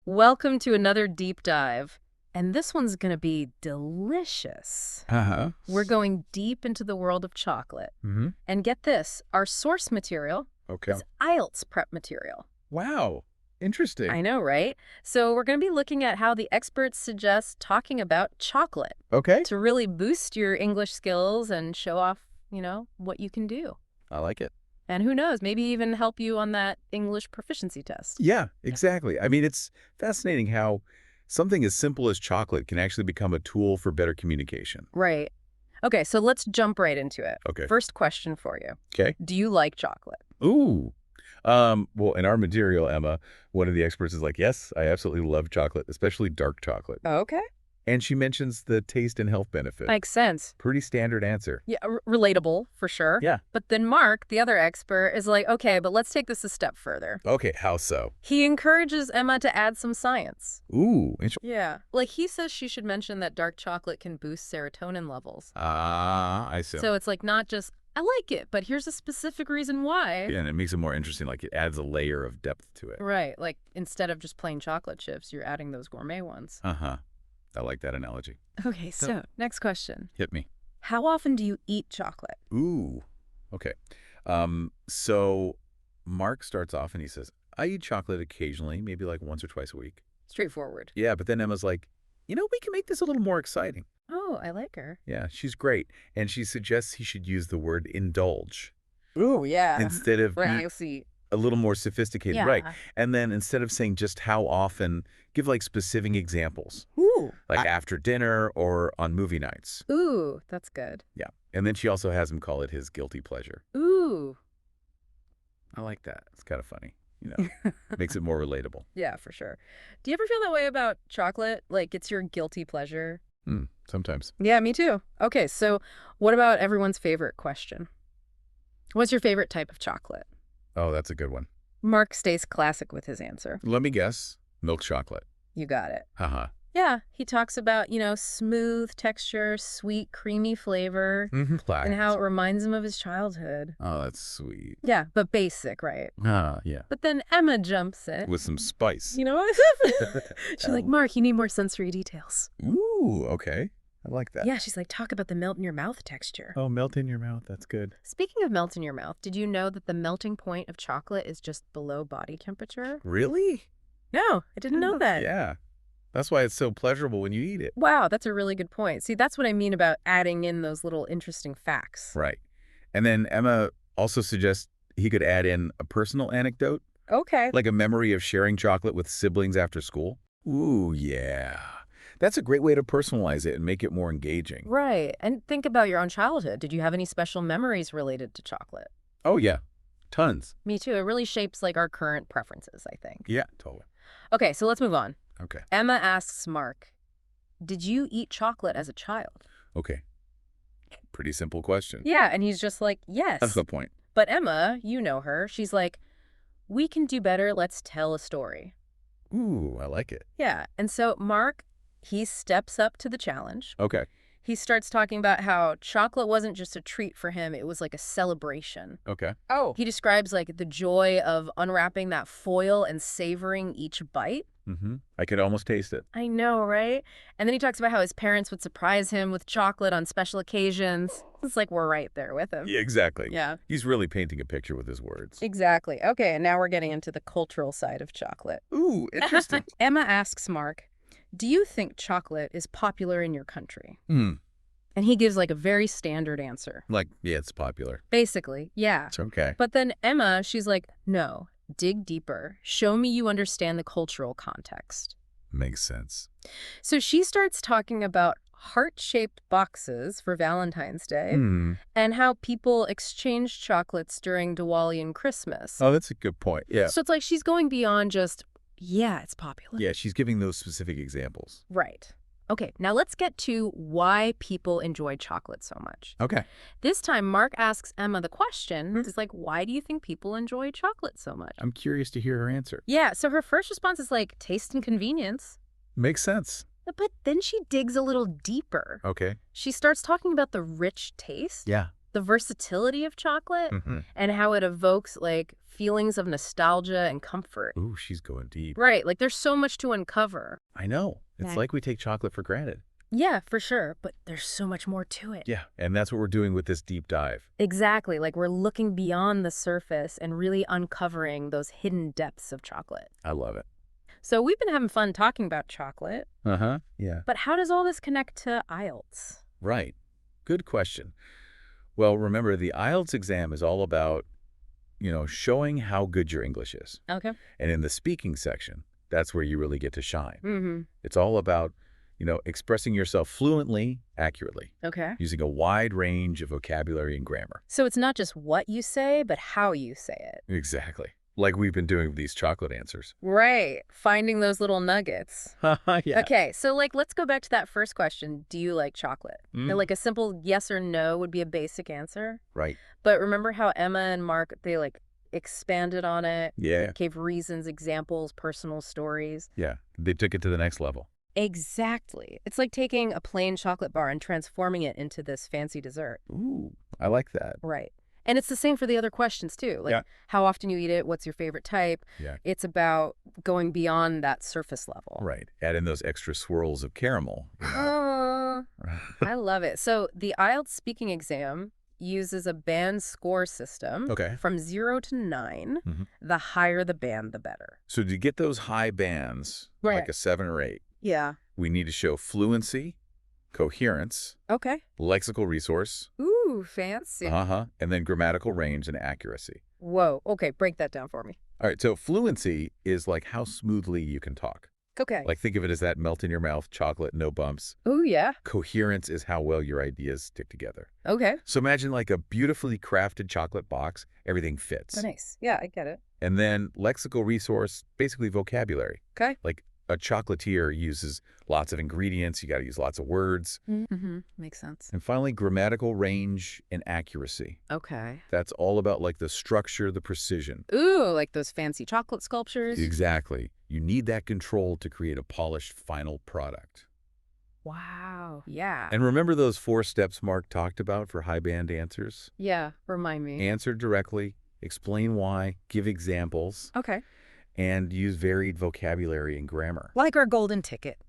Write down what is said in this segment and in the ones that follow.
Welcome to another deep dive. And this one's going to be delicious. Uh-huh. We're going deep into the world of chocolate. Mm-hmm. And get this, our source material Okay. is IELTS prep material. Wow. Interesting. I know, right? So we're going to be looking at how the experts suggest talking about chocolate Okay. to really boost your English skills and show off, what you can do. I like it. And who knows, maybe even help you on that English proficiency test. Yeah, exactly. I mean, it's fascinating how something as simple as chocolate can actually become a tool for better communication. Right. Okay, so let's jump right into it. Okay. First question for you. Okay. Do you like chocolate? Ooh. Well, in our material, Emma, one of the experts is like, yes, I absolutely love chocolate, especially dark chocolate. Okay. And she mentions the taste and health benefit. Makes sense. Pretty standard answer. Yeah, relatable for sure. Yeah. But then Mark, the other expert, is like, okay, but let's take this a step further. Okay, how so? He encourages Emma to add some science. Ooh, interesting. Yeah. Like he says she should mention that dark chocolate can boost serotonin levels. I see. So it's like not just, I like it, but here's a specific reason why. Yeah, and it makes it more interesting, like it adds a layer of depth to it. Right. Like instead of just plain chocolate chips, you're adding those gourmet ones. Uh-huh. I like that analogy. Okay, so next question. Hit me. How often do you eat chocolate? Ooh. Okay. So Mark starts off and he says, I eat chocolate occasionally, maybe like once or twice a week. Straightforward. Yeah, but then Emma's like, we can make this a little more exciting. Oh, I like her. Yeah, she's great. And she suggests he should use the word indulge Ooh, yeah. instead of Right, I see. a little more sophisticated. Yeah. Right. And then instead of saying just how often, give like specific examples. Ooh. Like after dinner or on movie nights. Ooh, that's good. Yeah. And then she also has him call it his guilty pleasure. Ooh. I like that. It's kind of funny. Makes it more relatable. Yeah, for sure. Do you ever feel that way about chocolate? Like it's your guilty pleasure? Sometimes. Yeah, me too. Okay, so what about everyone's favorite question? What's your favorite type of chocolate? Oh, that's a good one. Mark stays classic with his answer. Let me guess. Milk chocolate. You got it. Haha. Yeah, he talks about, smooth texture, sweet, creamy flavor, and how it reminds him of his childhood. Oh, that's sweet. Yeah, but basic, right? Yeah. But then Emma jumps in. With some spice. You know what? She's like, Mark, you need more sensory details. Ooh, okay. I like that. Yeah, she's like, talk about the melt in your mouth texture. Oh, melt in your mouth. That's good. Speaking of melt in your mouth, did you know that the melting point of chocolate is just below body temperature? Really? No, I didn't know that. Yeah. That's why it's so pleasurable when you eat it. Wow, that's a really good point. See, that's what I mean about adding in those little interesting facts. Right. And then Emma also suggests he could add in a personal anecdote, Okay. like a memory of sharing chocolate with siblings after school. Ooh, yeah. That's a great way to personalize it and make it more engaging. Right. And think about your own childhood. Did you have any special memories related to chocolate? Oh, yeah. Tons. Me too. It really shapes like our current preferences, I think. Yeah, totally. Okay, so let's move on. Okay. Emma asks Mark, did you eat chocolate as a child? Okay. Pretty simple question. Yeah, and he's just like, yes. That's the point. But Emma, you know her, she's like, we can do better. Let's tell a story. Ooh, I like it. Yeah, and so Mark, he steps up to the challenge. Okay. He starts talking about how chocolate wasn't just a treat for him. It was like a celebration. Okay. Oh. He describes like the joy of unwrapping that foil and savoring each bite. I could almost taste it. I know, right? And then he talks about how his parents would surprise him with chocolate on special occasions. It's like we're right there with him. Yeah, exactly. Yeah. He's really painting a picture with his words. Exactly. Okay, and now we're getting into the cultural side of chocolate. Ooh, interesting. Emma asks Mark, do you think chocolate is popular in your country? And he gives like a very standard answer. like, yeah, it's popular. Basically, yeah. It's okay. But then Emma, she's like, no, dig deeper. Show me you understand the cultural context. Makes sense. So she starts talking about heart-shaped boxes for Valentine's Day and how people exchange chocolates during Diwali and Christmas. Oh, that's a good point. Yeah. So it's like she's going beyond just, yeah, it's popular. Yeah, she's giving those specific examples. Right. Okay, now let's get to why people enjoy chocolate so much. Okay. This time, Mark asks Emma the question, is like, why do you think people enjoy chocolate so much? I'm curious to hear her answer. Yeah, so her first response is like, taste and convenience. Makes sense. But then she digs a little deeper. Okay. She starts talking about the rich taste, Yeah. the versatility of chocolate and how it evokes, like, feelings of nostalgia and comfort. Ooh, she's going deep. Right, like, there's so much to uncover. I know. It's like we take chocolate for granted. Yeah, for sure, but there's so much more to it. Yeah, and that's what we're doing with this deep dive. Exactly, like, we're looking beyond the surface and really uncovering those hidden depths of chocolate. I love it. So we've been having fun talking about chocolate. Yeah. But how does all this connect to IELTS? Right. Good question. Well, remember, the IELTS exam is all about, showing how good your English is. Okay. And in the speaking section, that's where you really get to shine. It's all about, expressing yourself fluently, accurately, Okay. using a wide range of vocabulary and grammar. So it's not just what you say, but how you say it. Exactly. Like we've been doing with these chocolate answers. Right. Finding those little nuggets. Yeah. Okay, so let's go back to that first question. Do you like chocolate? And, like, a simple yes or no would be a basic answer. Right. But remember how Emma and Mark, they, like, expanded on it? Yeah. Gave reasons, examples, personal stories. Yeah. They took it to the next level. Exactly. It's like taking a plain chocolate bar and transforming it into this fancy dessert. Ooh, I like that. Right. And it's the same for the other questions, too. Like, how often you eat it, what's your favorite type. Yeah. It's about going beyond that surface level. Right. Add in those extra swirls of caramel. I love it. So the IELTS speaking exam uses a band score system. Okay. From 0 to 9. The higher the band, the better. So to get those high bands, like a 7 or 8, Yeah. we need to show fluency, coherence, Okay. lexical resource, Ooh, fancy. and then grammatical range and accuracy. Whoa. Okay, break that down for me. All right, so fluency is like how smoothly you can talk. Okay. Like think of it as that melt in your mouth chocolate, no bumps. Ooh, yeah. Coherence is how well your ideas stick together. Okay. So imagine like a beautifully crafted chocolate box, everything fits. Oh, nice. Yeah, I get it. And then lexical resource, basically vocabulary. Okay. Like a chocolatier uses lots of ingredients, you got to use lots of words. Makes sense. And finally, grammatical range and accuracy. Okay. That's all about like the structure, the precision. Ooh, like those fancy chocolate sculptures. Exactly. You need that control to create a polished final product. Wow. Yeah. And remember those 4 steps Mark talked about for high band answers? Yeah, remind me. Answer directly, explain why, give examples, Okay. and use varied vocabulary and grammar. Like our golden ticket.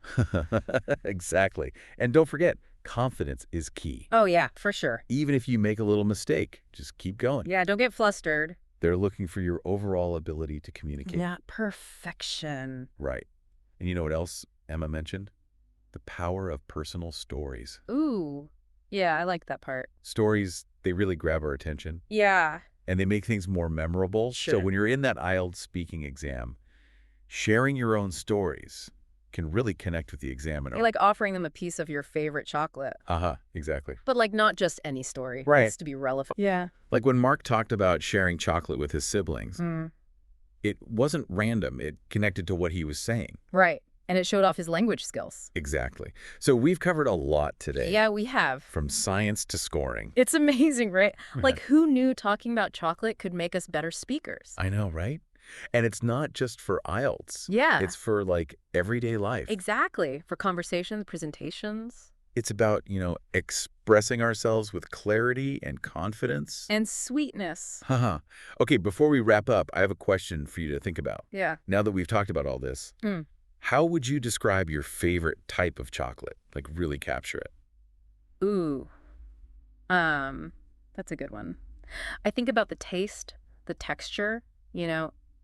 Exactly. And don't forget, confidence is key. Oh, yeah, for sure. Even if you make a little mistake, just keep going. Yeah, don't get flustered. They're looking for your overall ability to communicate. Not perfection. Right. And you know what else Emma mentioned? The power of personal stories. Ooh. Yeah, I like that part. Stories, they really grab our attention. Yeah. And they make things more memorable. Sure. So when you're in that IELTS speaking exam, sharing your own stories can really connect with the examiner. You're like offering them a piece of your favorite chocolate. Exactly. But like not just any story. Right. It has to be relevant. Yeah. Like when Mark talked about sharing chocolate with his siblings, it wasn't random. It connected to what he was saying. Right. And it showed off his language skills. Exactly. So we've covered a lot today. Yeah, we have. From science to scoring. It's amazing, right? Like, who knew talking about chocolate could make us better speakers? I know, right? And it's not just for IELTS. Yeah. It's for, like, everyday life. Exactly. For conversations, presentations. It's about, expressing ourselves with clarity and confidence. And sweetness. Okay, before we wrap up, I have a question for you to think about. Yeah. Now that we've talked about all this, how would you describe your favorite type of chocolate? Like, really capture it. Ooh. That's a good one. I think about the taste, the texture,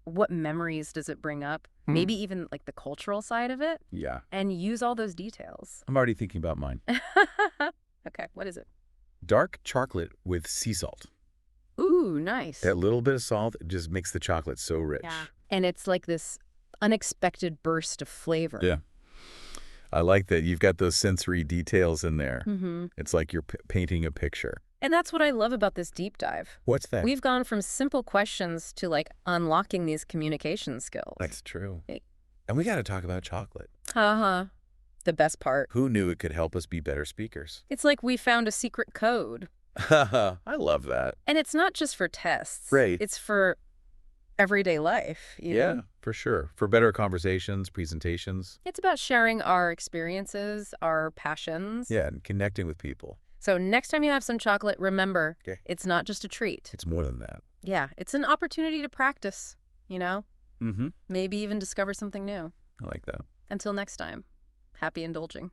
what memories does it bring up? Maybe even like the cultural side of it. Yeah. And use all those details. I'm already thinking about mine. Okay, what is it? Dark chocolate with sea salt. Ooh, nice. That little bit of salt just makes the chocolate so rich. Yeah. And it's like this unexpected burst of flavor. Yeah. I like that you've got those sensory details in there. It's like you're painting a picture. And that's what I love about this deep dive. What's that? We've gone from simple questions to like unlocking these communication skills. That's true. And we got to talk about chocolate. The best part. Who knew it could help us be better speakers? It's like we found a secret code. I love that. And it's not just for tests. Right. It's for everyday life. You know? For sure. For better conversations, presentations. It's about sharing our experiences, our passions. Yeah, and connecting with people. So next time you have some chocolate, remember, Okay. it's not just a treat. It's more than that. Yeah, it's an opportunity to practice, Mm-hmm. maybe even discover something new. I like that. Until next time, happy indulging.